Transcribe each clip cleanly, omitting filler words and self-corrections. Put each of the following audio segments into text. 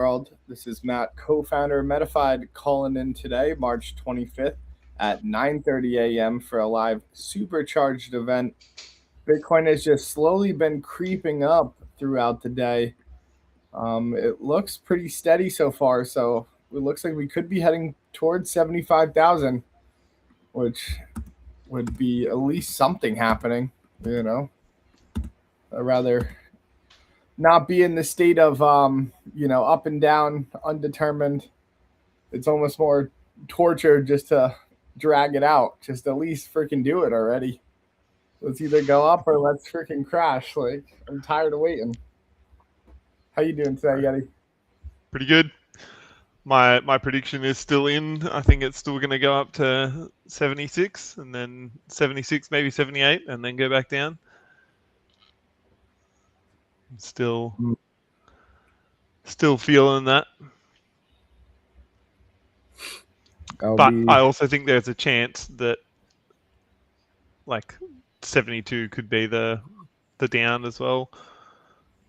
world. This is Matt, co-founder of Metafide, calling in today, March 25th at 9:30 a.m. for a live supercharged event. Bitcoin has just slowly been creeping up throughout the day. It looks pretty steady so far, so it looks like we could be heading towards 75,000, which would be at least something happening, you know. I'd rather not be in the state of up and down, undetermined. It's almost more torture just to drag it out. Just at least freaking do it already. Let's either go up or let's freaking crash. Like, I'm tired of waiting. How you doing today, Yeti? Pretty good. My prediction is still in. I think it's still going to go up to 76 and then 76, maybe 78, and then go back down. Still feeling that. I also think there's a chance that like 72 could be the down as well.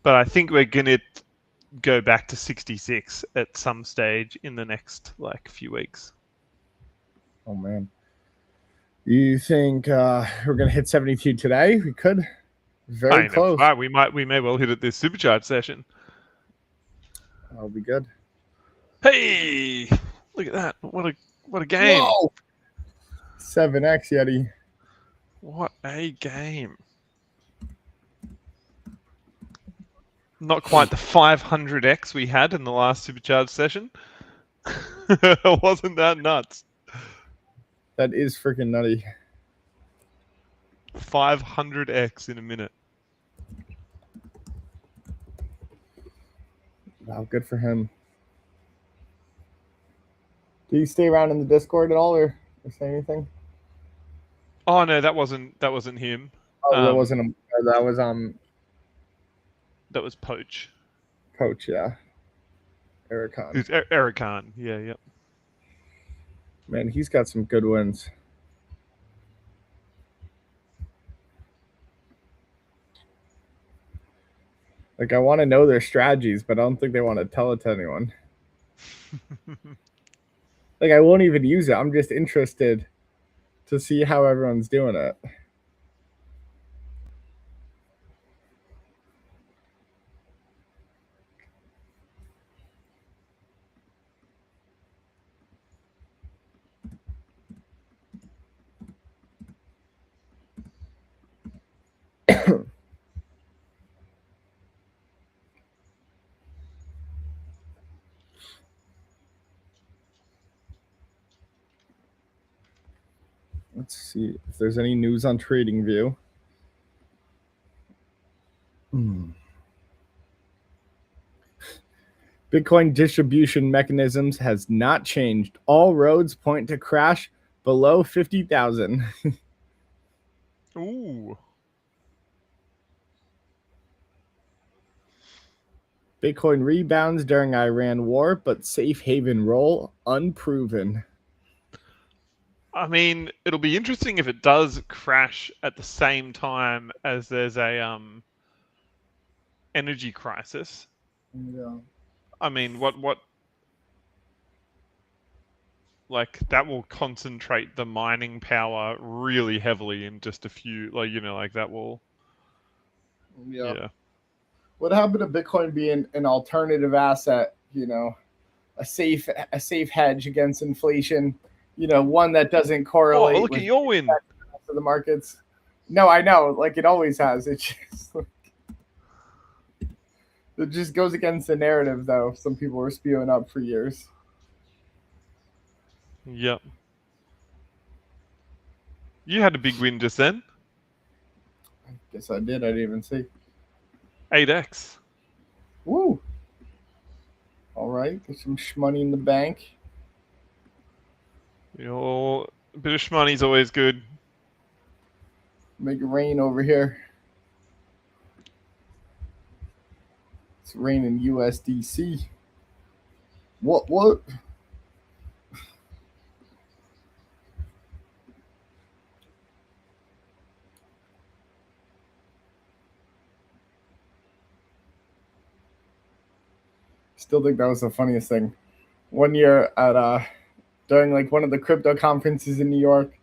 But I think we're going to go back to 66 at some stage in the next few weeks. Oh man. You think we're gonna hit 72 today? We could. Very close. We may well hit it this supercharge session. That'll be good. Hey, look at that! What a game! Whoa! 7x Yeti. What a game! Not quite the 500x we had in the last supercharge session. Wasn't that nuts? That is freaking nutty. 500x in a minute. Wow, good for him. Do you stay around in the Discord at all, or say anything? Oh no, that wasn't him. Oh, that wasn't him. That was That was Poach. Poach, yeah. Ericon. Who's Ericon? Yeah, yep. Man, he's got some good wins. Like, I want to know their strategies, but I don't think they want to tell it to anyone. Like, I won't even use it. I'm just interested to see how everyone's doing it. Let's see if there's any news on TradingView. Bitcoin distribution mechanisms has not changed. All roads point to crash below 50,000. Ooh. Bitcoin rebounds during Iran war, but safe haven role unproven. I mean, it'll be interesting if it does crash at the same time as there's a energy crisis. Yeah. I mean, what like that will concentrate the mining power really heavily in just a few, that will. Yeah. What happened to Bitcoin being an alternative asset? A safe hedge against inflation. One that doesn't correlate. Oh, look at your win. To the markets. No, I know. Like it always has. It just goes against the narrative, though. Some people were spewing up for years. Yep. You had a big win just then. I guess I did. I didn't even see. 8x. Woo. All right. Get some shmoney in the bank. A bit of shmoney's always good. Make it rain over here. It's raining USDC. What? still think that was the funniest thing. One year at during like one of the crypto conferences in New York,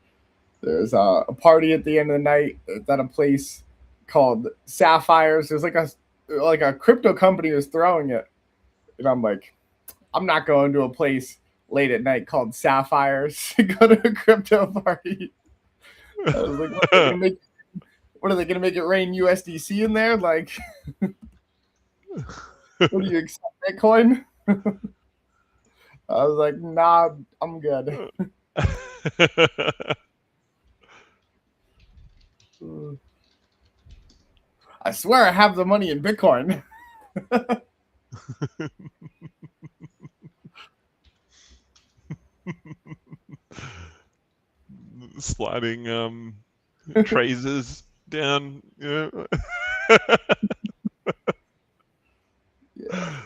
there's a party at the end of the night at a place called Sapphires. There's like a crypto company was throwing it, and I'm like, I'm not going to a place late at night called Sapphires to go to a crypto party. I was like, what are they gonna make it rain USDC in there? Like, what do you accept Bitcoin? I was like, nah, I'm good. I swear I have the money in Bitcoin. Sliding traces down. Yeah. Yeah.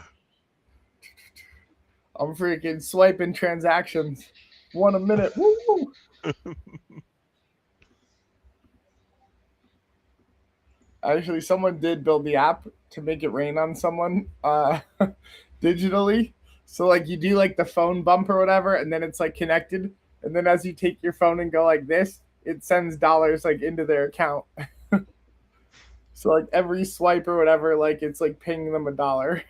I'm freaking swiping transactions. 1 a minute. Woo! Actually, someone did build the app to make it rain on someone digitally. So like you do like the phone bump or whatever, and then it's like connected. And then as you take your phone and go like this, it sends dollars like into their account. So like every swipe or whatever, like it's like paying them $1.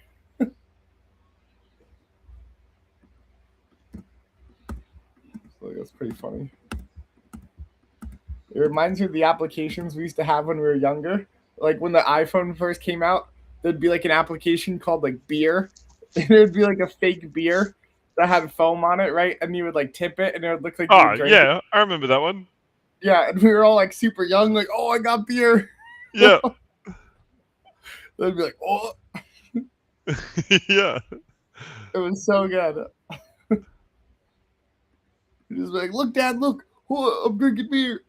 So that's pretty funny. It reminds me of the applications we used to have when we were younger. Like when the iPhone first came out, there'd be like an application called like beer, and it would be like a fake beer that had foam on it, right? And you would like tip it, and it would look like you were drinking. Yeah, I remember that one. Yeah, and we were all like super young, like, oh, I got beer. Yeah. They'd be like, oh. Yeah. It was so good. Just like, look, Dad, look, oh, I'm drinking beer.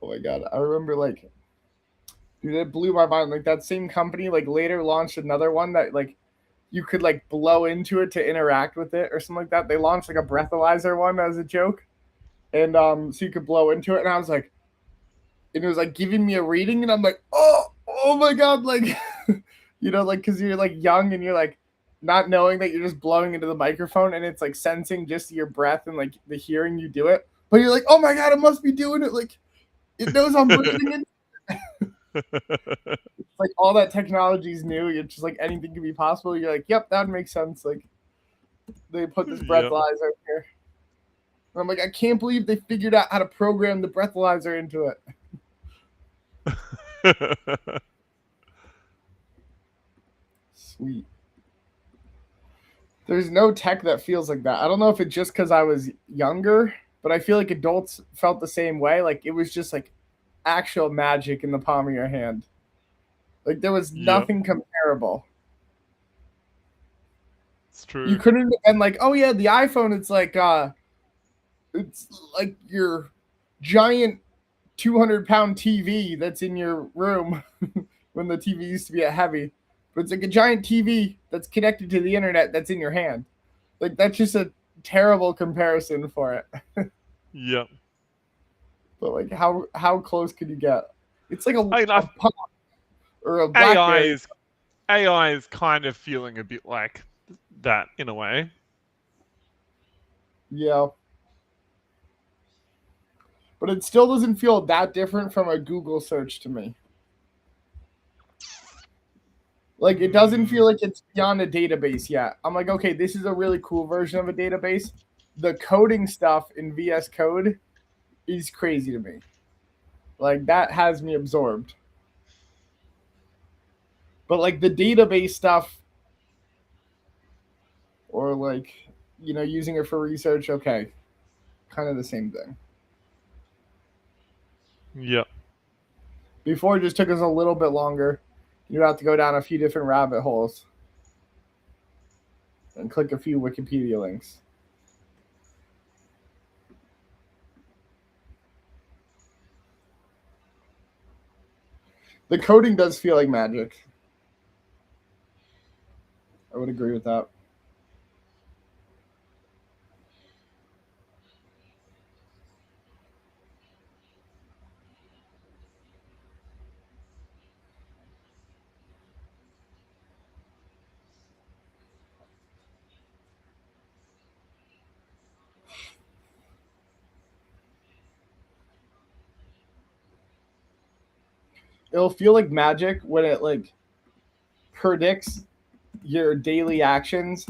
Oh my god, I remember like, dude, it blew my mind. Like that same company like later launched another one that like you could like blow into it to interact with it or something like that. They launched like a breathalyzer one as a joke, and so you could blow into it. And I was like, and it was like giving me a reading, and I'm like, oh my god, like, you know, like because you're like young and you're like not knowing that you're just blowing into the microphone, and it's like sensing just your breath and like the hearing you do it, but you're like, oh my god, it must be doing it, like it knows I'm breathing in. It's like all that technology is new. You're just like anything can be possible. You're like, yep, that makes sense. Like they put this breathalyzer here. And I'm like, I can't believe they figured out how to program the breathalyzer into it. Sweet. There's no tech that feels like that. I don't know if it's just because I was younger, but I feel like adults felt the same way. Like it was just like actual magic in the palm of your hand. Like there was nothing comparable. It's true. You couldn't have been like, oh yeah, the iPhone, it's like your giant 200-pound TV that's in your room when the TV used to be a heavy. But it's like a giant TV that's connected to the internet that's in your hand. Like that's just a terrible comparison for it. Yeah. But like how close could you get? It's like a pump or a BlackBerry. BlackBerry. AI is kind of feeling a bit like that in a way. Yeah. But it still doesn't feel that different from a Google search to me. Like, it doesn't feel like it's beyond a database yet. I'm like, okay, this is a really cool version of a database. The coding stuff in VS Code is crazy to me. Like, that has me absorbed. But, like, the database stuff, or, like, you know, using it for research, okay. Kind of the same thing. Yeah. Before, it just took us a little bit longer. You have to go down a few different rabbit holes and click a few Wikipedia links. The coding does feel like magic. I would agree with that. it'll feel like magic when it like predicts your daily actions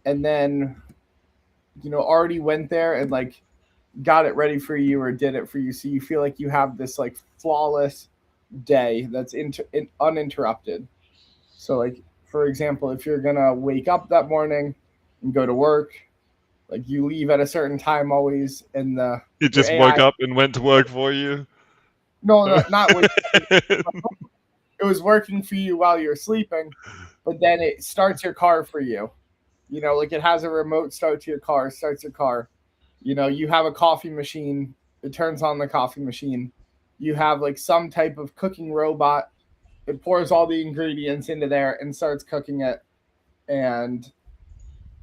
and then already went there and like got it ready for you or did it for you, so you feel like you have this like flawless day that's uninterrupted. So like for example, if you're gonna wake up that morning and go to work, like you leave at a certain time always, and it your just woke AI, up and went to work for you. no, not wake up, it was working for you while you're sleeping, but then it starts your car for you. Like it has a remote start to your car, starts your car. You have a coffee machine, it turns on the coffee machine. You have like some type of cooking robot, it pours all the ingredients into there and starts cooking it. And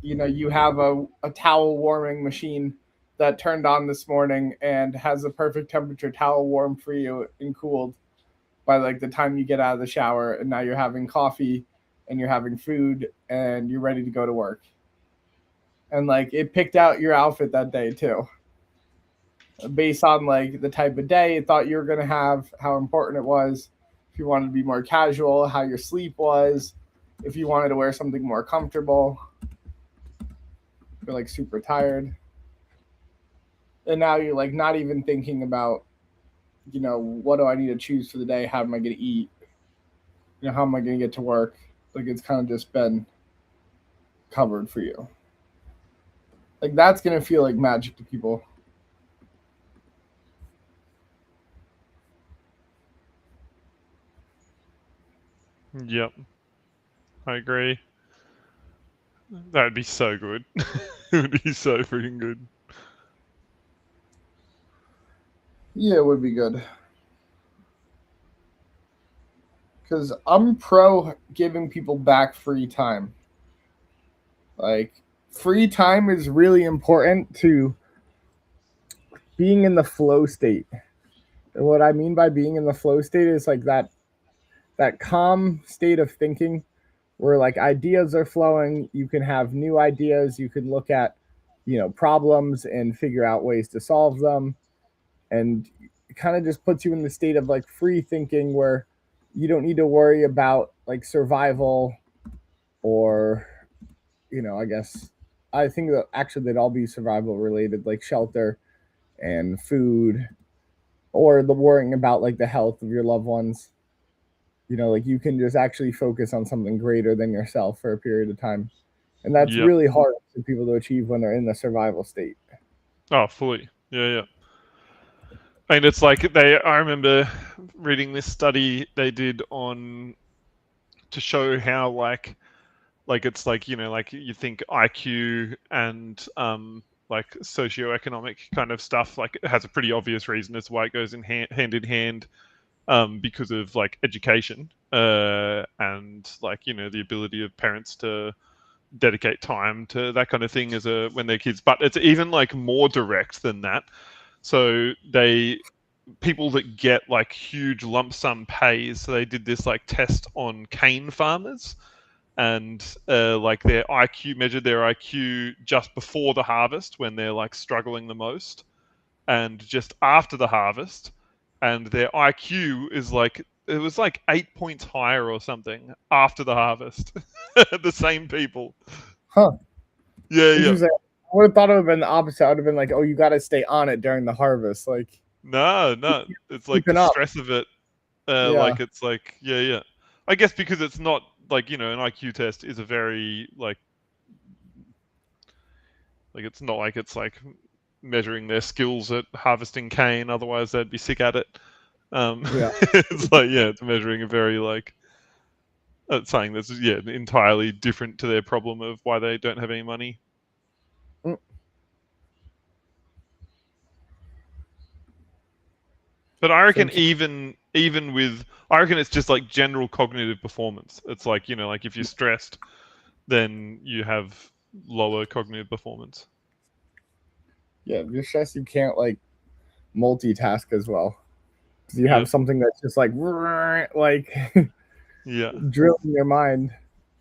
you have a towel warming machine that turned on this morning and has a perfect temperature towel warm for you and cooled by like the time you get out of the shower, and now you're having coffee and you're having food and you're ready to go to work. And like it picked out your outfit that day too, based on like the type of day it thought you were going to have, how important it was, if you wanted to be more casual, how your sleep was, if you wanted to wear something more comfortable, you're like super tired. And now you're like not even thinking about, what do I need to choose for the day? How am I going to eat? How am I going to get to work? Like it's kind of just been covered for you. Like that's going to feel like magic to people. Yep, I agree. That would be so good. It would be so freaking good. Yeah, it would be good. Because I'm pro giving people back free time. Like, free time is really important to being in the flow state. And what I mean by being in the flow state is like that calm state of thinking where like ideas are flowing, you can have new ideas, you can look at, problems and figure out ways to solve them. And it kind of just puts you in the state of like free thinking where you don't need to worry about like survival or, I guess I think that actually they'd all be survival related, like shelter and food, or the worrying about like the health of your loved ones. Like you can just actually focus on something greater than yourself for a period of time. And that's Yep. really hard for people to achieve when they're in the survival state. Oh, fully. Yeah. I mean, it's like I remember reading this study they did on to show how like it's like like you think IQ and like socioeconomic kind of stuff, like it has a pretty obvious reason as to why it goes in hand in hand, because of like education, and like the ability of parents to dedicate time to that kind of thing as a when they're kids. But it's even like more direct than that. So people that get like huge lump sum pays, so they did this like test on cane farmers, and like their IQ measured their IQ just before the harvest when they're like struggling the most, and just after the harvest, and their IQ is like it was like 8 points higher or something after the harvest. The same people. Huh. Yeah. Interesting. I would have thought it would have been the opposite. I would have been like, oh, you got to stay on it during the harvest. Like, No. It's like the keeping up. stress of it. Yeah. Like it's like yeah. I guess because it's not like an IQ test is a very like it's not like it's like measuring their skills at harvesting cane. Otherwise, they'd be sick at it. Yeah. It's like it's measuring a very like something that's entirely different to their problem of why they don't have any money. Mm. But I reckon even with I reckon it's just like general cognitive performance. It's like like if you're stressed, then you have lower cognitive performance. Yeah, if you're stressed, you can't like multitask as well because you Yep. have something that's just like Yeah. drilling your mind,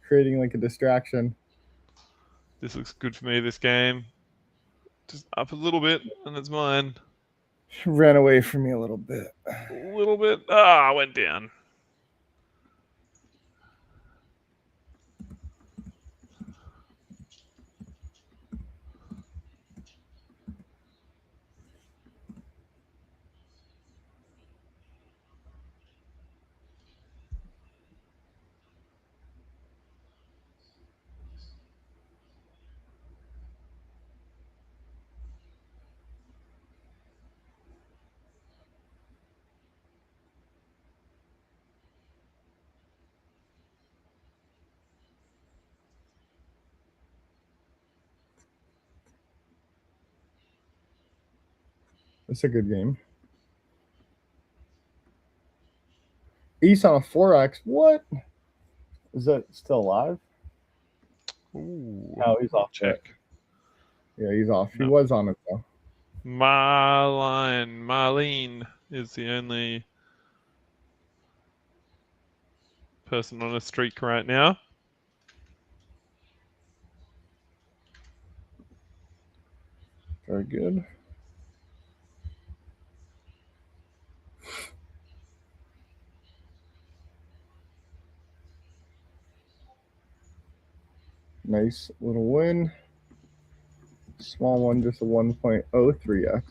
creating like a distraction. This looks good for me. This game just up a little bit, and it's mine. Ran away from me a little bit. A little bit. I went down. It's a good game. East on a 4x. What? Is that still alive? Ooh, Oh, he's off. check. Yeah, he's off. No. He was on it though. Marlene is the only person on a streak right now. Very good. Nice little win. Small one, just a 1.03x.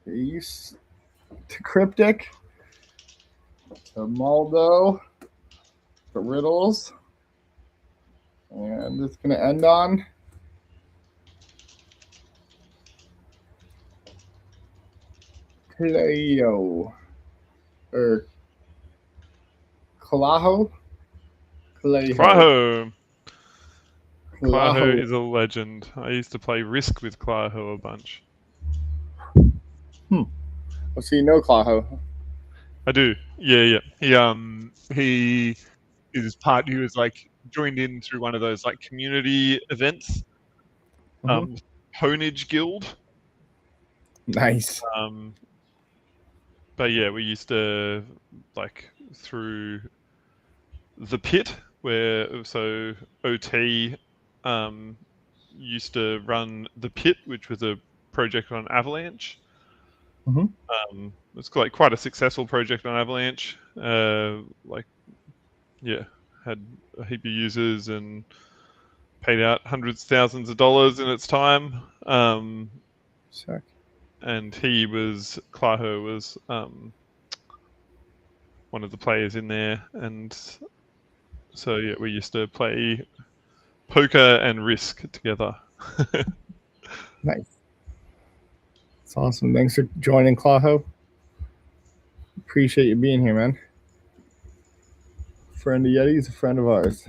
Ace to Cryptic to Maldo to Riddles. And it's going to end on Cleo. Or Claho? Claho. Claho is a legend. I used to play Risk with Claho a bunch. So you know Claho? I do. Yeah. He is part. He was like joined in through one of those like community events. Honage Guild. Nice. But yeah, we used to like through the pit where OT used to run the pit, which was a project on Avalanche. It's like quite a successful project on Avalanche. Had a heap of users and paid out hundreds of thousands of dollars in its time. Sick. And Claho was one of the players in there, and so yeah, we used to play poker and Risk together. Nice. That's awesome. Thanks for joining, Claho. Appreciate you being here, man. Friend of Yeti's a friend of ours.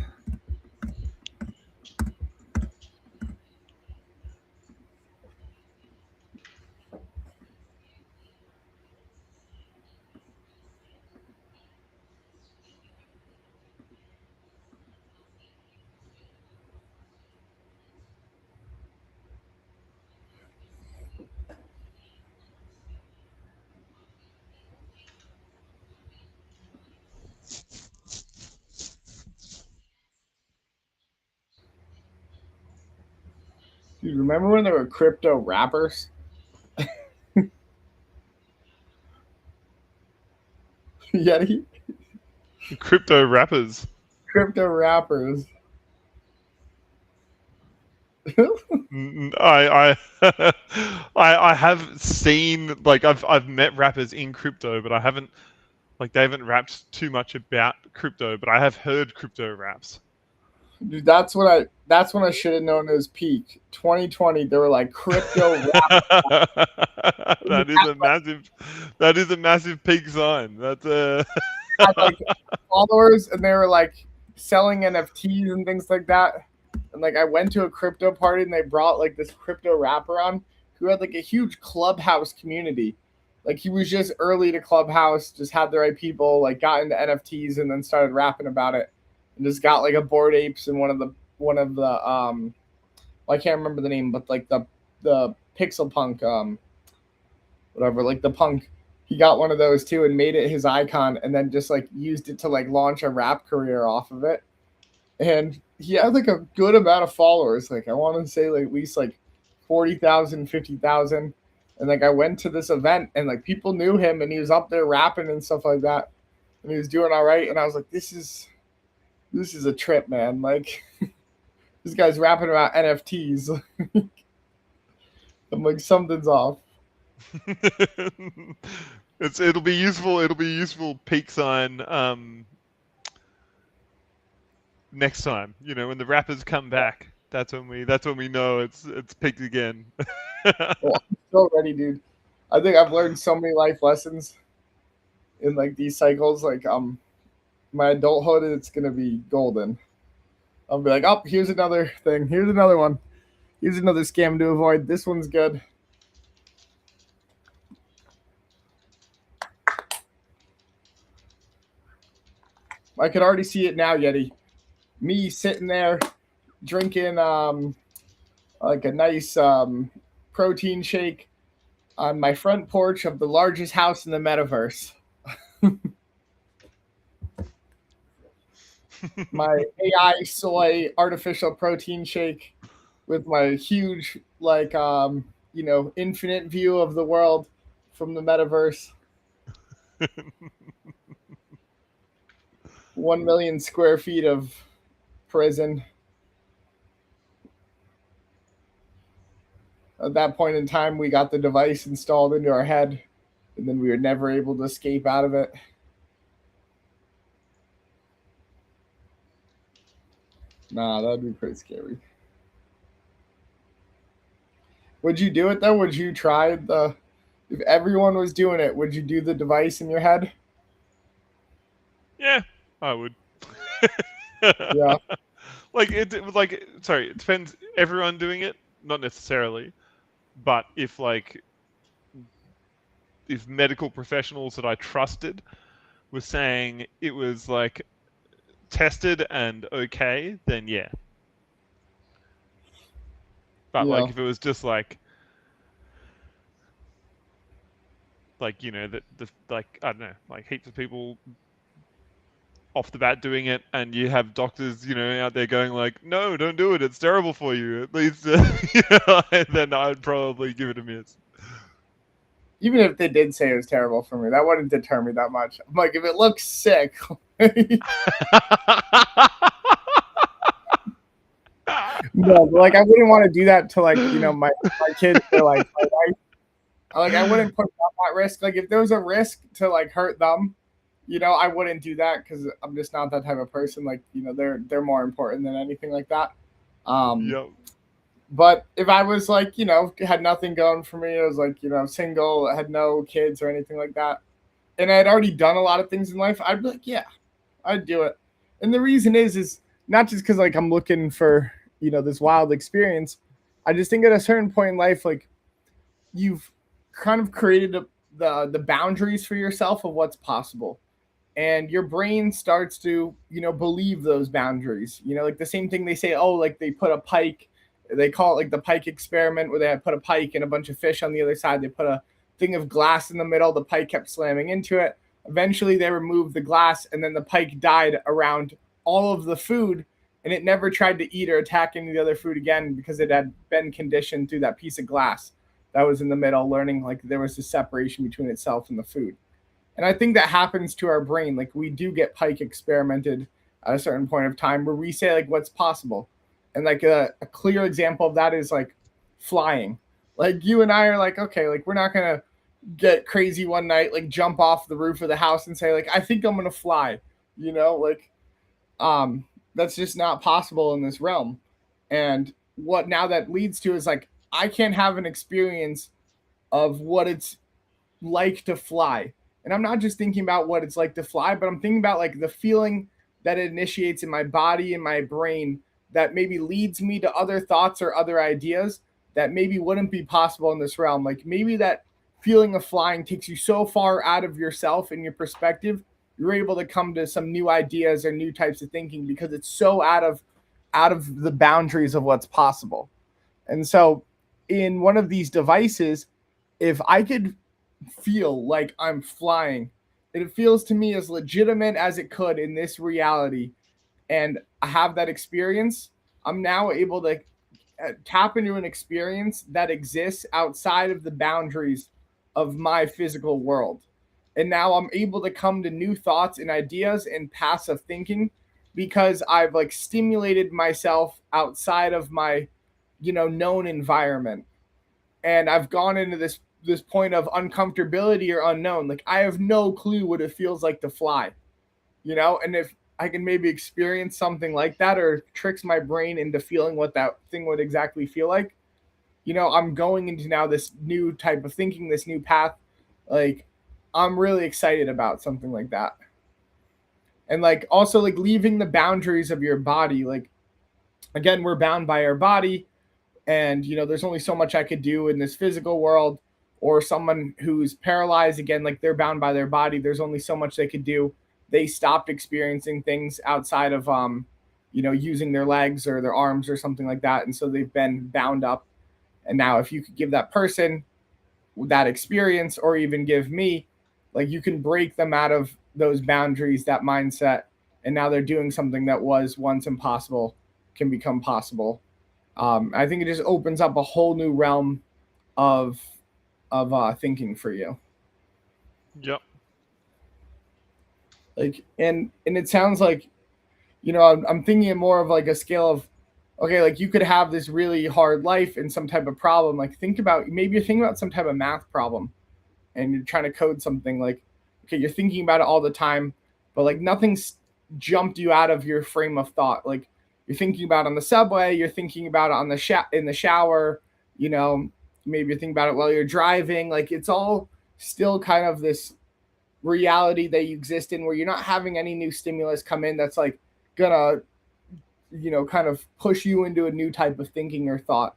Dude, remember when there were crypto rappers? Yeti? Crypto rappers. Crypto rappers. I have seen, like, I've met rappers in crypto, but I haven't, like, they haven't rapped too much about crypto, but I have heard crypto raps. Dude, that's when I should have known it was peak 2020. They were like crypto rap. that is a massive peak sign. That's a Had like followers, and they were like selling NFTs and things like that. And like I went to a crypto party, and they brought like this crypto rapper on who had like a huge clubhouse community. Like he was just early to clubhouse, just had the right people, like got into NFTs, and then started rapping about it, and just got like a Bored Apes and one of the I can't remember the name, but like the Pixel Punk whatever, like the punk, he got one of those too and made it his icon, and then just like used it to like launch a rap career off of it. And he had like a good amount of followers, like I want to say like at least like 40,000, 50,000. And like I went to this event, and like people knew him, and he was up there rapping and stuff like that, and he was doing all right. And I was like, this is a trip, man. Like this guy's rapping about NFTs. I'm like, something's off. It'll be useful peak sign next time. You know, when the rappers come back, that's when we know it's peaked again. Well, I'm so ready, dude. I think I've learned so many life lessons in like these cycles. Like my adulthood, it's gonna be golden. I'll be like, oh, here's another thing. Here's another one. Here's another scam to avoid. This one's good. I could already see it now, Yeti. Me sitting there drinking like a nice protein shake on my front porch of the largest house in the metaverse. My AI soy artificial protein shake with my huge like infinite view of the world from the metaverse. 1 million square feet of prison. At that point in time, we got the device installed into our head, and then we were never able to escape out of it. Nah, that'd be pretty scary. Would you do it though? Would you try if everyone was doing it, would you do the device in your head? Yeah, I would. Yeah. It depends. Everyone doing it, not necessarily, but if medical professionals that I trusted were saying it was like tested and okay, then yeah. But Yeah. like if it was just like you know that the like I don't know, like heaps of people off the bat doing it, and you have doctors, you know, out there going like, no, don't do it, it's terrible for you. At least, then I'd probably give it a miss. Even if they did say it was terrible for me, that wouldn't deter me that much. I'm like, if it looks sick. No, like I wouldn't want to do that to like my kids or like my wife. Like I wouldn't put them at risk. Like if there was a risk to like hurt them, I wouldn't do that because I'm just not that type of person. Like they're more important than anything like that. Yep. But if I was like had nothing going for me, I was like single, had no kids or anything like that, and I had already done a lot of things in life, I'd be like, yeah, I'd do it. And the reason is not just because like I'm looking for this wild experience. I just think at a certain point in life, like you've kind of created the boundaries for yourself of what's possible, and your brain starts to believe those boundaries. Like the same thing they say, oh, like they put a pike, they call it like the pike experiment, where they had put a pike and a bunch of fish on the other side. They put a thing of glass in the middle, the pike kept slamming into it. Eventually they removed the glass, and then the pike died around all of the food, and it never tried to eat or attack any of the other food again because it had been conditioned through that piece of glass that was in the middle, learning like there was a separation between itself and the food. And I think that happens to our brain. Like we do get pike experimented at a certain point of time where we say like what's possible. And like a clear example of that is like flying. Like you and I are like, okay, like we're not going to get crazy one night, like jump off the roof of the house and say like, I think I'm going to fly, that's just not possible in this realm. And what now that leads to is like I can't have an experience of what it's like to fly. And I'm not just thinking about what it's like to fly, but I'm thinking about like the feeling that it initiates in my body and my brain that maybe leads me to other thoughts or other ideas that maybe wouldn't be possible in this realm. Like maybe that feeling of flying takes you so far out of yourself and your perspective, you're able to come to some new ideas or new types of thinking because it's so out of the boundaries of what's possible. And so in one of these devices, if I could feel like I'm flying, it feels to me as legitimate as it could in this reality, and I have that experience, I'm now able to tap into an experience that exists outside of the boundaries of my physical world. And now I'm able to come to new thoughts and ideas and passive thinking because I've like stimulated myself outside of my, known environment. And I've gone into this point of uncomfortability or unknown. Like I have no clue what it feels like to fly, and if I can maybe experience something like that or tricks my brain into feeling what that thing would exactly feel like, I'm going into now this new type of thinking, this new path. Like I'm really excited about something like that. And like also like leaving the boundaries of your body. Like again, we're bound by our body, and there's only so much I could do in this physical world. Or someone who's paralyzed, again, like they're bound by their body, there's only so much they could do. They stopped experiencing things outside of using their legs or their arms or something like that, and so they've been bound up. And now if you could give that person that experience, or even give me, like, you can break them out of those boundaries, that mindset, and now they're doing something that was once impossible can become possible. I think it just opens up a whole new realm of thinking for you. Yep. Like, and it sounds like, I'm thinking more of like a scale of, okay, like you could have this really hard life and some type of problem. Like maybe you're thinking about some type of math problem and you're trying to code something. Like, okay, you're thinking about it all the time, but like nothing's jumped you out of your frame of thought. Like you're thinking about it on the subway, you're thinking about it on in the shower, maybe you're thinking about it while you're driving. Like it's all still kind of this reality that you exist in where you're not having any new stimulus come in that's like gonna, kind of push you into a new type of thinking or thought.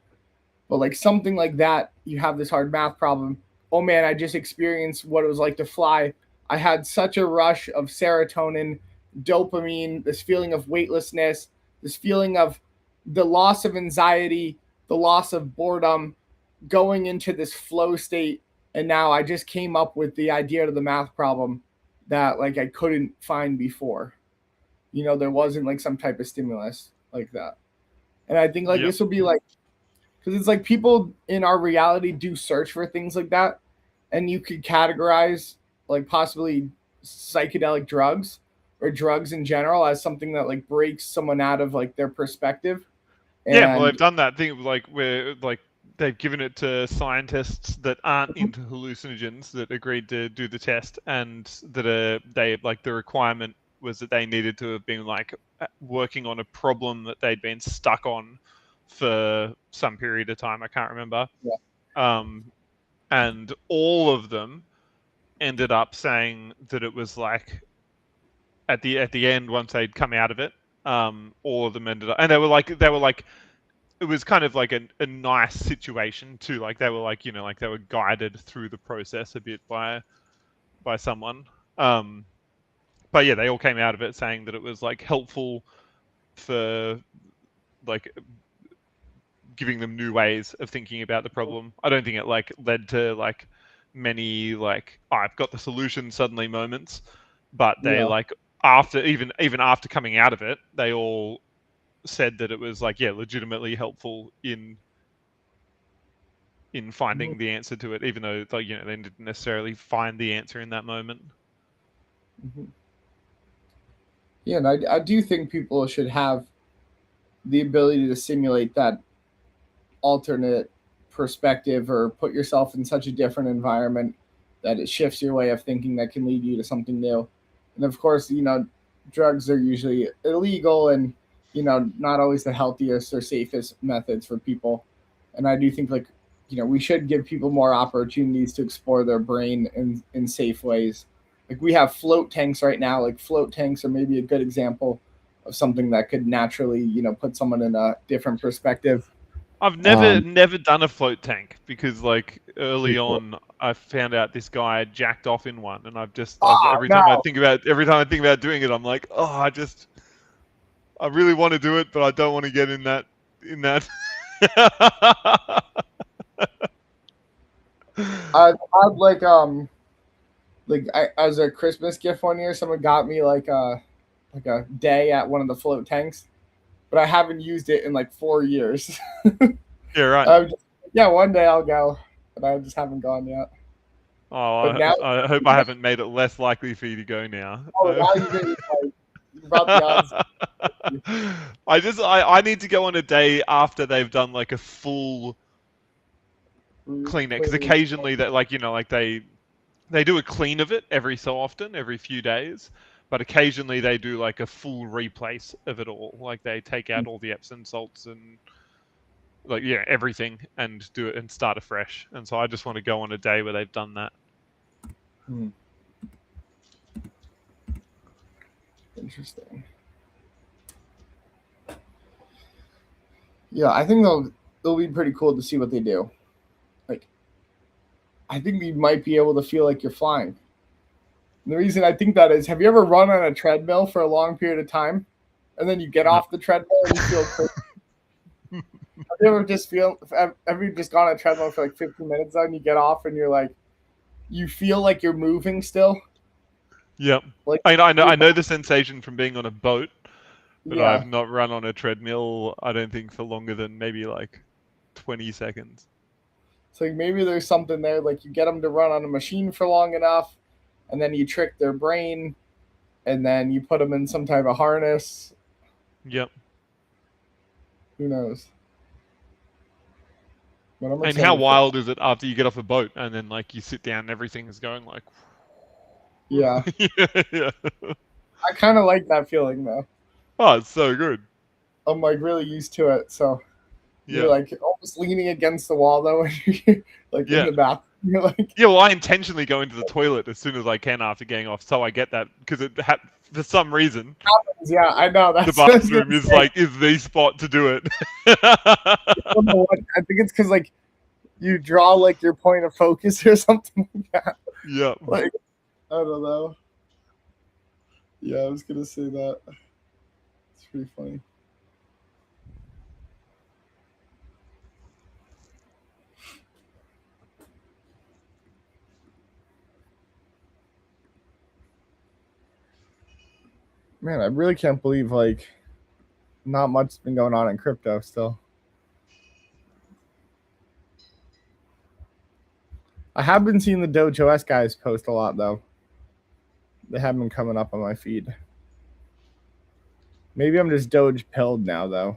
But like something like that, you have this hard math problem. Oh man, I just experienced what it was like to fly. I had such a rush of serotonin, dopamine, this feeling of weightlessness, this feeling of the loss of anxiety, the loss of boredom, going into this flow state. And now I just came up with the idea to the math problem that like I couldn't find before. There wasn't like some type of stimulus like that. And I think like this will be like, because it's like people in our reality do search for things like that. And you could categorize like possibly psychedelic drugs or drugs in general as something that like breaks someone out of like their perspective. Yeah, well, they've done that thing like where like they've given it to scientists that aren't into hallucinogens that agreed to do the test, and that they like the requirement was that they needed to have been like working on a problem that they'd been stuck on for some period of time. I can't remember. Yeah. And all of them ended up saying that it was like at the end, once they'd come out of it, all of them ended up, and they were like it was kind of like a nice situation too. Like they were like, like they were guided through the process a bit by someone. But yeah, they all came out of it saying that it was like helpful for like giving them new ways of thinking about the problem. I don't think it like led to like many like, oh, I've got the solution suddenly moments, but they like after even after coming out of it, they all said that it was like, yeah, legitimately helpful in finding the answer to it, even though like, they didn't necessarily find the answer in that moment. Mm-hmm. Yeah, and I do think people should have the ability to simulate that alternate perspective or put yourself in such a different environment that it shifts your way of thinking that can lead you to something new. And of course, drugs are usually illegal, and not always the healthiest or safest methods for people. And I do think, like, we should give people more opportunities to explore their brain in safe ways. Like, we have float tanks right now. Like, float tanks are maybe a good example of something that could naturally, put someone in a different perspective. I've never done a float tank because, like, early Pretty cool. on I found out this guy jacked off in one, and I've Oh, every no. time I think about doing it, I'm like, oh, I really want to do it, but I don't want to get in that. I had as a Christmas gift one year, someone got me like a day at one of the float tanks, but I haven't used it in like 4 years. Yeah, right. Yeah, one day I'll go, but I just haven't gone yet. But Oh, now, I hope I haven't made it less likely for you to go now. now you brought the odds. I need to go on a day after they've done like a full clean it, because Cleaning. occasionally that, like, like they do a clean of it every so often, every few days, but occasionally they do like a full replace of it all. Like they take out all the Epsom salts and, like, yeah, everything, and do it and start afresh. And so I just want to go on a day where they've done that. Interesting. Yeah, I think they'll be pretty cool to see what they do. Like, I think you might be able to feel like you're flying. And the reason I think that is, have you ever run on a treadmill for a long period of time, and then you get off the treadmill and you feel crazy? Have you ever just gone on a treadmill for like 15 minutes and you get off and you're like, you feel like you're moving still? Yep. Like, I know the sensation from being on a boat, but yeah. I've not run on a treadmill, I don't think, for longer than maybe like 20 seconds. So maybe there's something there, like you get them to run on a machine for long enough, and then you trick their brain, and then you put them in some type of harness. Yep. Who knows? And how wild is it after you get off a boat and then, like, you sit down and everything is going like... Yeah. Yeah. I kind of like that feeling, though. Oh, it's so good. I'm like really used to it, so Yeah. you're like almost leaning against the wall though, when you're like in the bathroom. You're like, yeah. Well, I intentionally go into the toilet as soon as I can after getting off, so I get that, because for some reason, yeah, I know that's the bathroom is the spot to do it. I think it's because like you draw like your point of focus or something like that. Yeah. Like, I don't know. Yeah, I was gonna say that. It's pretty funny. Man, I really can't believe like not much has been going on in crypto still. I have been seeing the Doge OS guys post a lot though. They haven't been coming up on my feed. Maybe I'm just Doge pilled now though.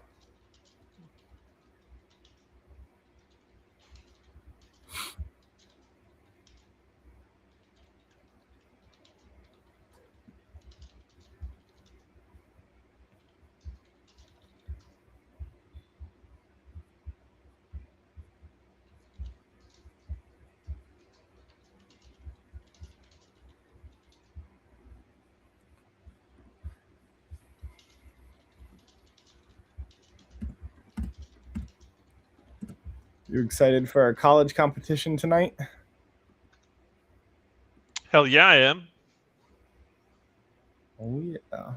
You excited for our college competition tonight? Hell yeah, I am. Oh yeah.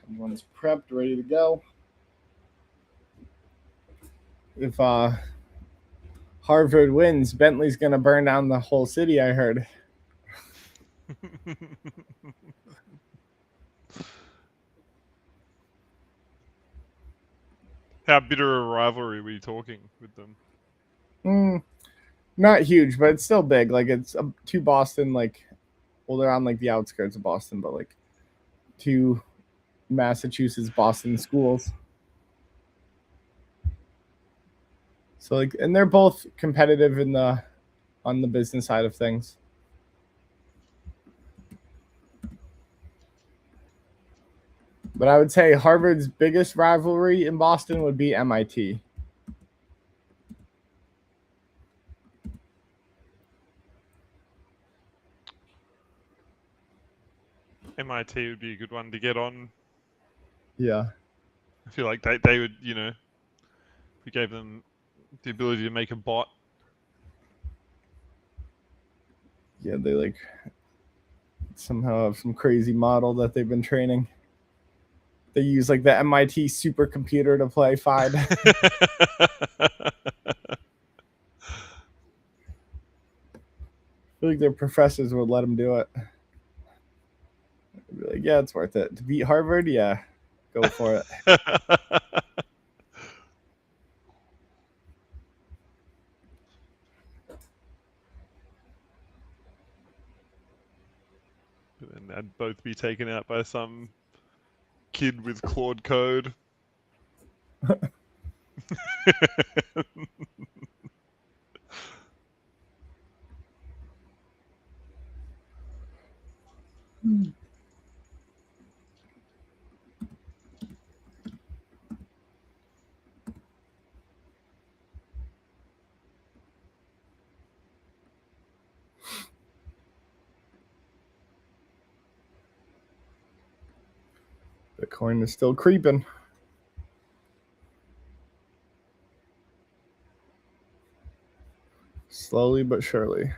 Everyone's prepped, ready to go. If Harvard wins, Bentley's gonna burn down the whole city, I heard. How bitter a rivalry were you talking with them? Not huge, but it's still big. Like, it's two Boston, like, well, they're on like the outskirts of Boston, but like two Massachusetts Boston schools. So like, and they're both competitive on the business side of things. But I would say Harvard's biggest rivalry in Boston would be MIT. MIT would be a good one to get on. Yeah. I feel like they would, we gave them the ability to make a bot. Yeah, they like somehow have some crazy model that they've been training. They use like the MIT supercomputer to play Fide. I feel like their professors would let them do it. They'd be like, yeah, it's worth it. To beat Harvard, yeah, go for it. And they'd both be taken out by some kid with Claude code. Bitcoin is still creeping. Slowly but surely.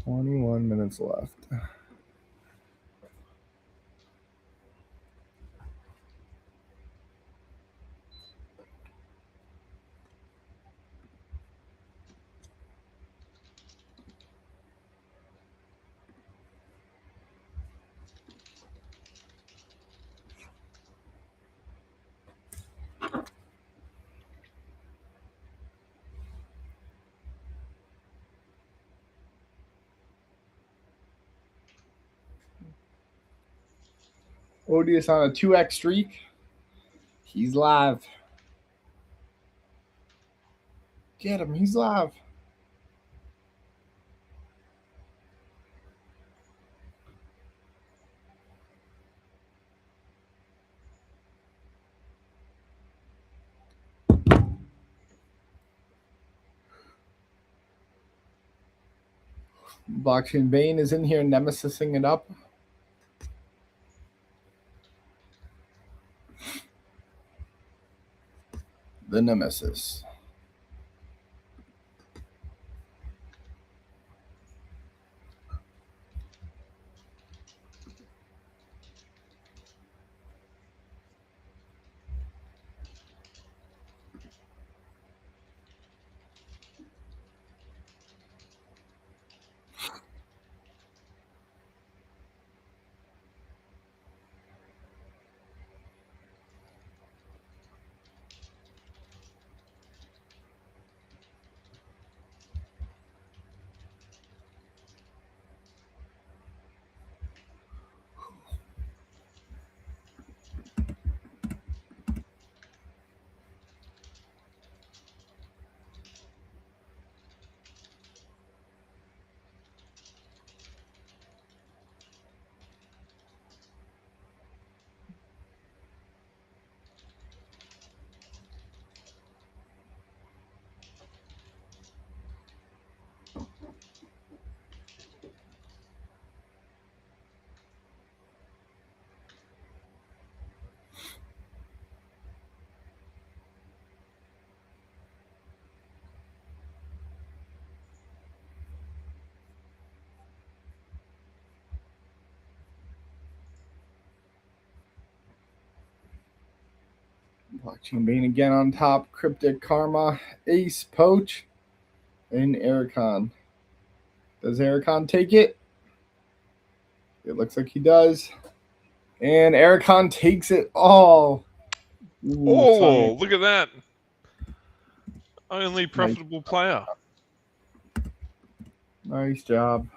"21 minutes left." Odious on a 2x streak. He's live. Get him. He's live. Blockchain Bane is in here nemesising it up. The Nemesis. Blockchain Bane again on top. Cryptic Karma. Ace Poach. in Ericon. Does Ericon take it? It looks like he does. And Ericon takes it all. Oh, look at that. Only profitable player. Nice job.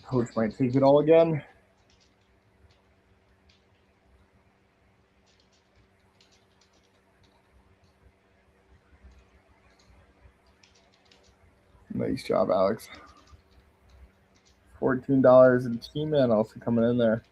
Coach might take it all again. Nice job, Alex. $14 and T-Man also coming in there.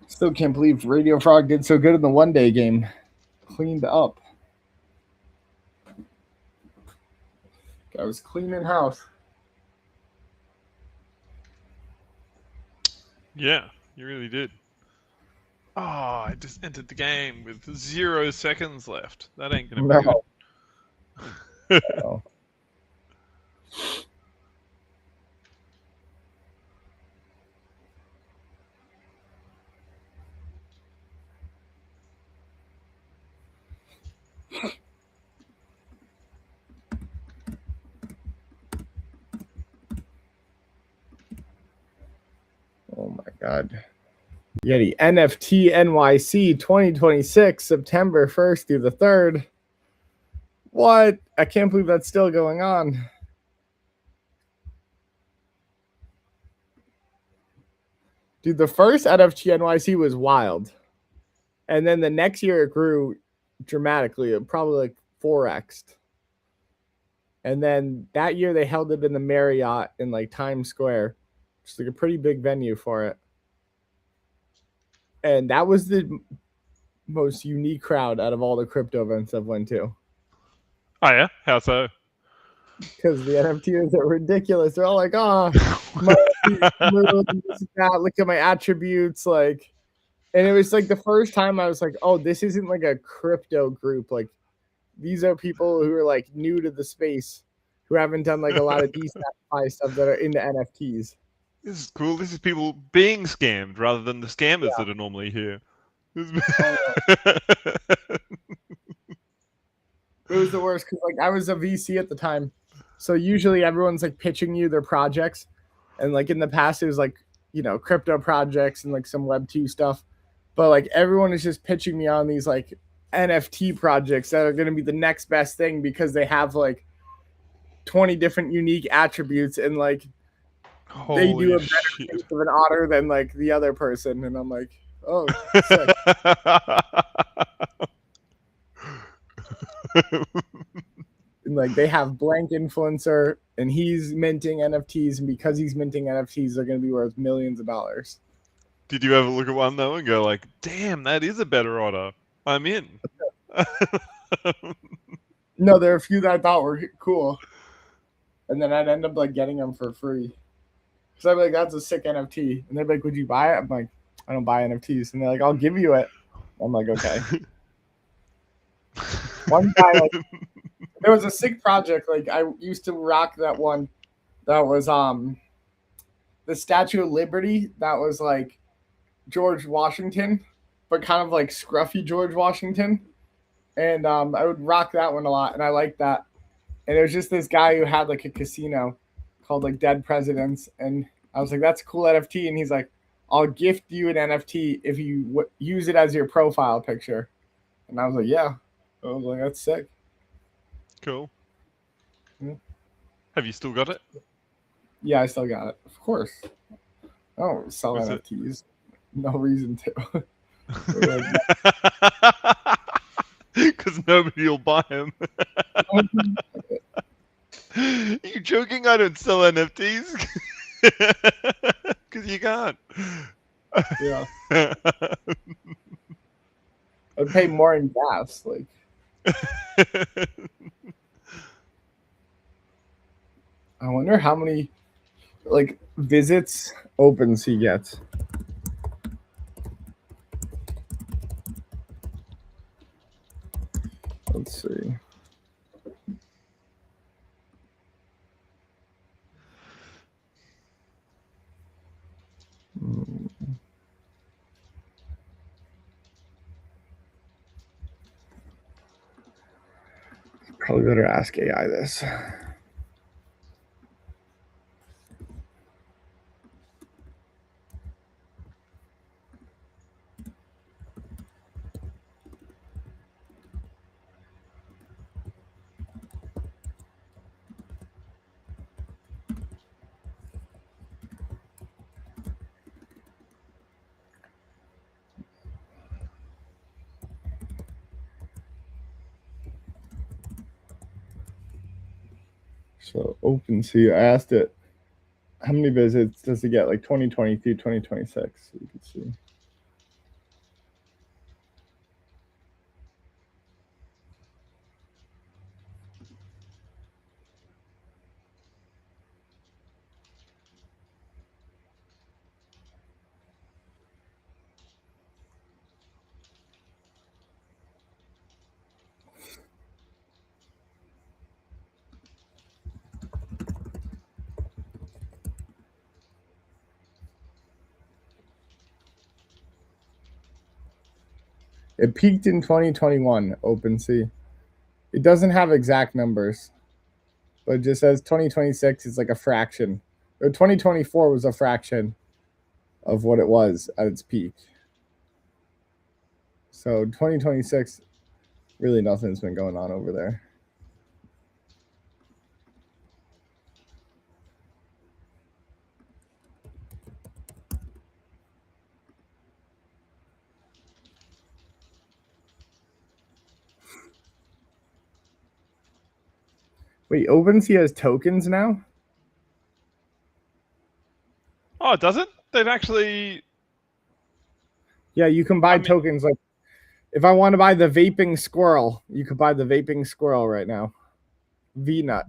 Still can't believe Radio Frog did so good in the one-day game. Cleaned up. I was cleaning house. Yeah, you really did. Oh, I just entered the game with 0 seconds left. That ain't gonna be good. No. Oh my God. Yeti NFT NYC 2026, September 1st through the 3rd. What? I can't believe that's still going on. Dude, the first NFT NYC was wild. And then the next year it grew dramatically, probably like 4x'd. And then that year they held it in the Marriott in like Times Square. It's like a pretty big venue for it. And that was the most unique crowd out of all the crypto events I've went to. Oh yeah? How so? Because the NFTs are ridiculous. They're all like, oh, look at my attributes. Like, and it was like the first time I was like, oh, this isn't like a crypto group. Like, these are people who are like new to the space, who haven't done like a lot of DeFi stuff that are into NFTs. This is cool. This is people being scammed rather than the scammers that are normally here. It was the worst because like I was a VC at the time. So usually everyone's like pitching you their projects. And like in the past, it was like, you know, crypto projects and like some Web2 stuff. But like everyone is just pitching me on these like NFT projects that are going to be the next best thing because they have like 20 different unique attributes and like they do a better case of an otter than like the other person. And I'm like, oh, sick. And like they have blank influencer and he's minting NFTs, and because he's minting NFTs, they're going to be worth millions of dollars. Did you ever look at one though and go like, damn, that is a better otter. I'm in. No, there are a few that I thought were cool. And then I'd end up like getting them for free. So I'd be like, that's a sick NFT. And they'd be like, would you buy it? I'm like, I don't buy NFTs. And they're like, I'll give you it. I'm like, okay. One guy like There was a sick project. Like I used to rock that one. That was the Statue of Liberty. That was like George Washington, but kind of like scruffy George Washington. And I would rock that one a lot, and I liked that. And it was just this guy who had like a casino called like Dead Presidents, and I was like, "That's a cool NFT," and he's like, "I'll gift you an NFT if you use it as your profile picture." And I was like, "Yeah," I was like, "That's sick." Cool. Yeah. Have you still got it? Yeah, I still got it. Of course. I don't sell NFTs. No reason to. Because nobody will buy them. Are you joking? I don't sell NFTs. Because you can't. Yeah. I'd pay more in gas. Like. I wonder how many like visits OpenSea gets. Let's see. Probably better ask AI this. So OpenSea, I asked it, how many visits does it get? Like 2023, 2026. So you can see. It peaked in 2021, OpenSea. It doesn't have exact numbers, but it just says 2026 is like a fraction. Or 2024 was a fraction of what it was at its peak. So 2026, really nothing's been going on over there. Wait, OpenSea has tokens now? Oh, does it? They've actually... Yeah, you can buy tokens. Like, if I want to buy the vaping squirrel, you could buy the vaping squirrel right now. V-Nut.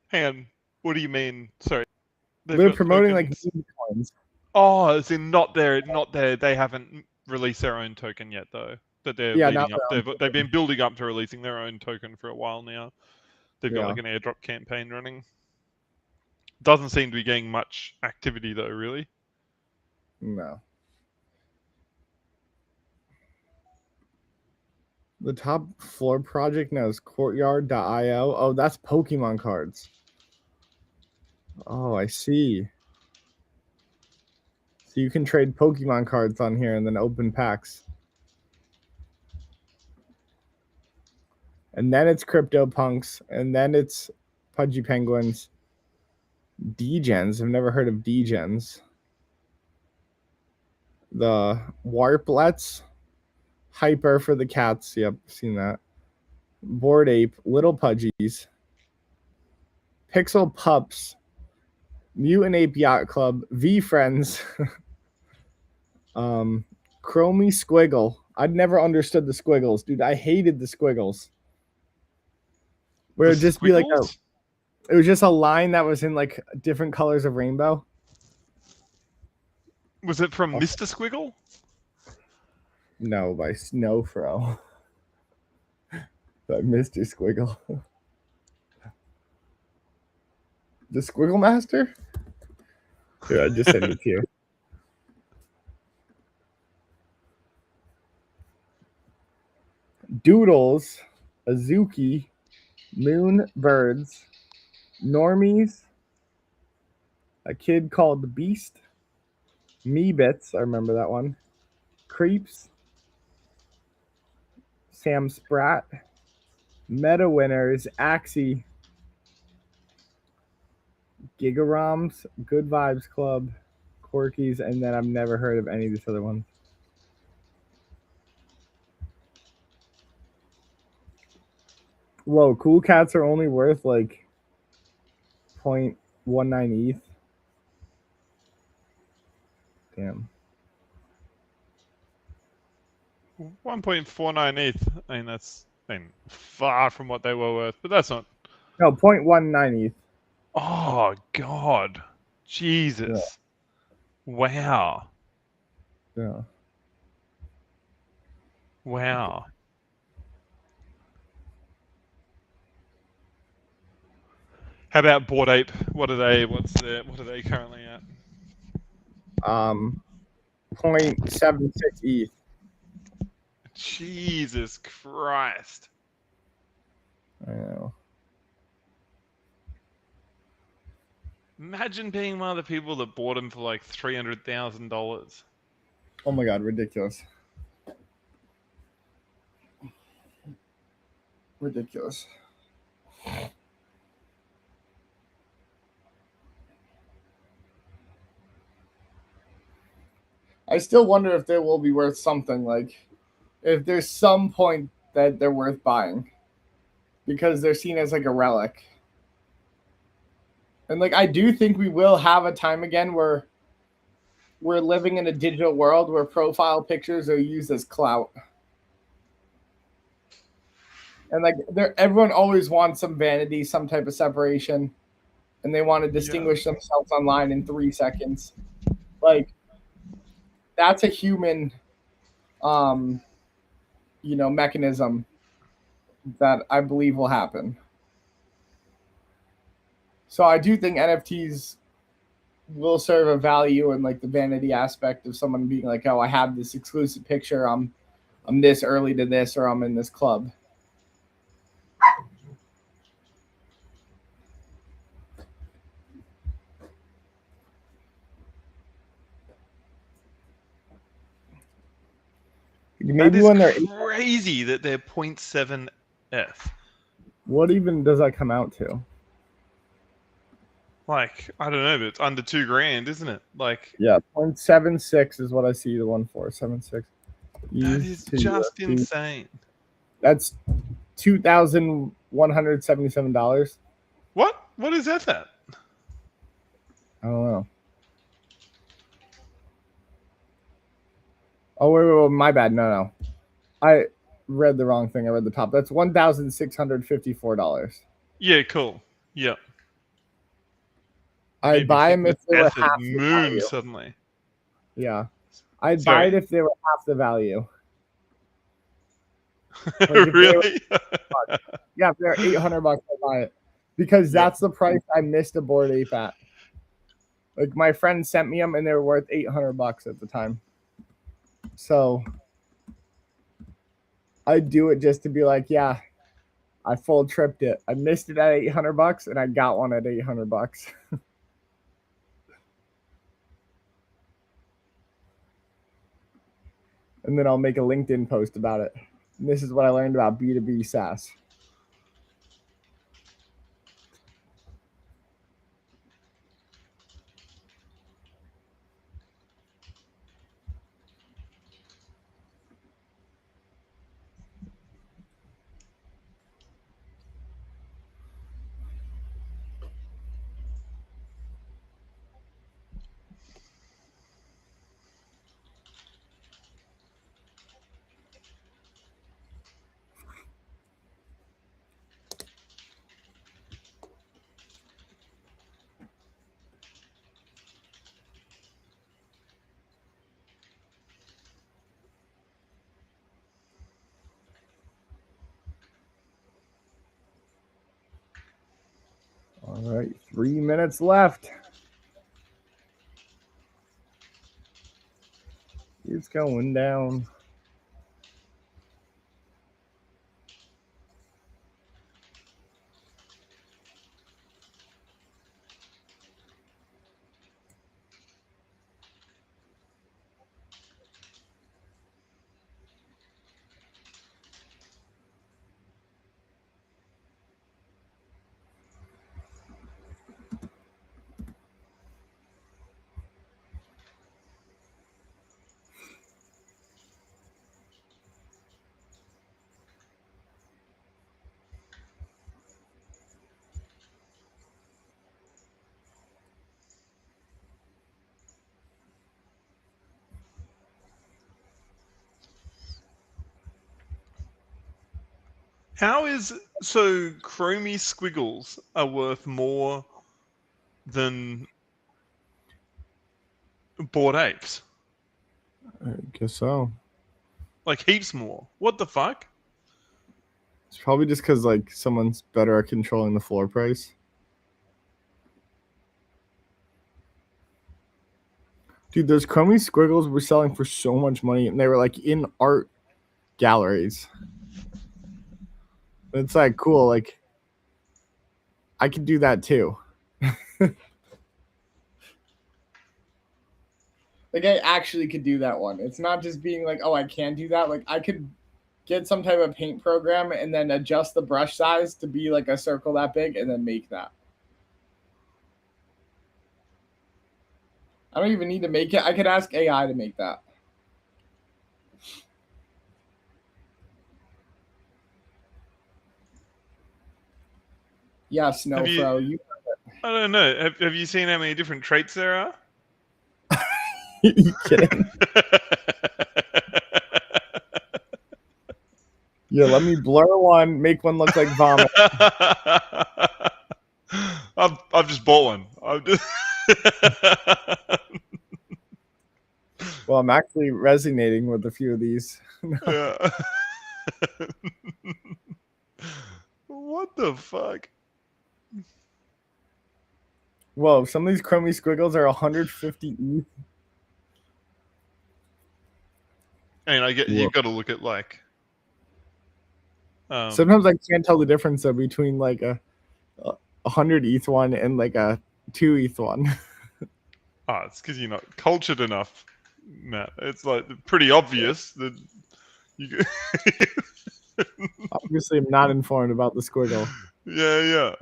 Hang on. What do you mean? Sorry. They're promoting tokens. Like coins. Oh, as in not there. They haven't released their own token yet, though. But they're leading up. They've been building up to releasing their own token for a while now. They've got like an airdrop campaign running. Doesn't seem to be getting much activity though, really. No. The top floor project now is courtyard.io. Oh, that's Pokemon cards. Oh, I see. So you can trade Pokemon cards on here and then open packs. And then it's CryptoPunks, and then it's Pudgy Penguins. Degens. I've never heard of Degens. The Warplets. Hyper for the cats. Yep, seen that. Bored Ape. Little Pudgies. Pixel Pups. Mutant Ape Yacht Club. V Friends. Chromie Squiggle. I'd never understood the squiggles, dude. I hated the squiggles. Where it'd just be like it was just a line that was in like different colors of rainbow. Was it from Mr. Squiggle? No, by Snowfro. I missed your squiggle. The Squiggle Master? Here, I just sent it to you. Doodles, Azuki, Moon Birds, Normies, a kid called the Beast, Meebits, I remember that one, Creeps, Sam Spratt, Meta Winners, Axie, Gigaroms, Good Vibes Club, Corkies, and then I've never heard of any of these other ones. Whoa, Cool Cats are only worth like 0.19 ETH. Damn. 1.49 ETH. I mean, that's far from what they were worth, but that's not. No, 0.19 ETH. Oh God, Jesus! Yeah. Wow. Yeah. Wow. How about Bored Ape? What are they currently at? 0.76 ETH. Jesus Christ. I know. Imagine being one of the people that bought him for like $300,000. Oh my God, ridiculous. Ridiculous. I still wonder if they will be worth something, like if there's some point that they're worth buying because they're seen as like a relic. And like I do think we will have a time again where we're living in a digital world where profile pictures are used as clout. And like everyone always wants some vanity, some type of separation, and they want to distinguish themselves online in 3 seconds. Like that's a human mechanism that I believe will happen. So I do think NFTs will serve a value in like the vanity aspect of someone being like, oh, I have this exclusive picture. I'm this early to this, or I'm in this club. Maybe that is crazy that they're 0.7 ETH. What even does that come out to? Like, I don't know, but it's under $2,000, isn't it? Like, yeah, 0.76 is what I see the one for. 76. That is just insane. That's $2,177. What? What is that at? I don't know. Oh, wait, my bad. No. I read the wrong thing. I read the top. That's $1,654. Yeah, cool. Yeah. I'd buy them if they were half the value. Suddenly. Yeah. I'd buy it if they were half the value. Like really? Yeah, if they're $800, I'd buy it. Because that's the price I missed a Bored Ape at. Like my friend sent me them and they were worth $800 at the time. So I'd do it just to be like, yeah, I full tripped it. I missed it at $800 and I got one at $800. And then I'll make a LinkedIn post about it. And this is what I learned about B2B SaaS. right, 3 minutes left. It's going down. How is so chromie squiggles are worth more than Bored Apes? I guess so. Like heaps more. What the fuck? It's probably just because like someone's better at controlling the floor price. Dude, those chromie squiggles were selling for so much money, and they were like in art galleries. It's like cool. Like I could do that too. Like I actually could do that one. It's not just being like, oh, I can do that. Like I could get some type of paint program and then adjust the brush size to be like a circle that big and then make that. I don't even need to make it. I could ask AI to make that. Yeah, Snowfro. I don't know. Have you seen how many different traits there are? You kidding? Yeah, let me blur one, make one look like vomit. I've just bought one. Well, I'm actually resonating with a few of these. Yeah. What the fuck? Whoa, some of these chromie squiggles are 150 ETH. And I get you've got to look at like. Sometimes I can't tell the difference though, between like a 100 ETH one and like a 2 ETH one. It's because you're not cultured enough, Matt. It's like pretty obvious that you. Obviously, I'm not informed about the squiggle. Yeah.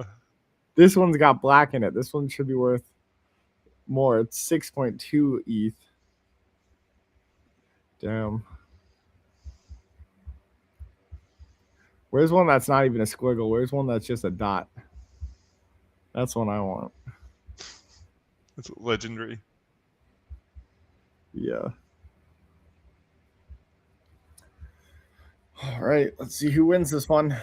This one's got black in it. This one should be worth more. It's 6.2 ETH. Damn. Where's one that's not even a squiggle? Where's one that's just a dot? That's one I want. It's legendary. Yeah. All right, let's see who wins this one.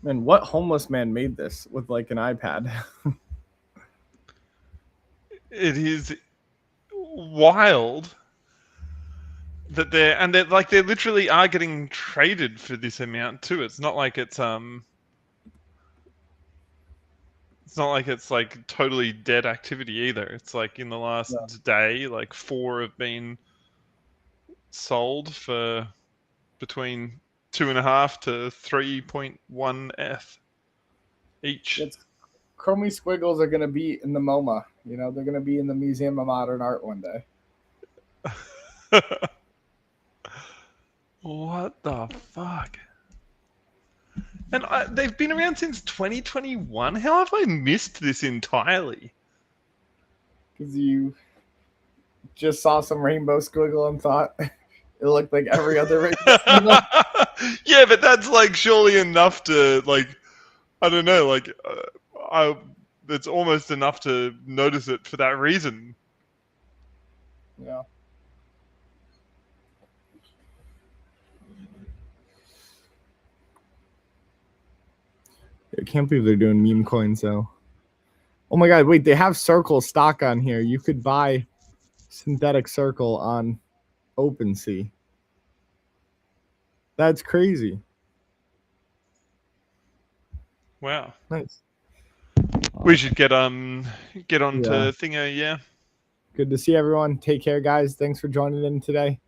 Man, what homeless man made this with like an iPad? It is wild that they're like they literally are getting traded for this amount too. It's not like it's like totally dead activity either. It's like in the last day, like 4 have been sold for between 2.5 to 3.1 ETH each. Chromie squiggles are going to be in the MoMA. You know, they're going to be in the Museum of Modern Art one day. What the fuck? And they've been around since 2021. How have I missed this entirely? Because you just saw some rainbow squiggle and thought it looked like every other rainbow squiggle. Yeah, but that's like surely enough to like, I don't know, like it's almost enough to notice it for that reason. Yeah. I can't believe they're doing meme coins though. Oh my god, wait, they have Circle stock on here. You could buy synthetic Circle on OpenSea. That's crazy. Wow. Nice. We should get on to Thingo, yeah. Good to see everyone. Take care, guys. Thanks for joining in today.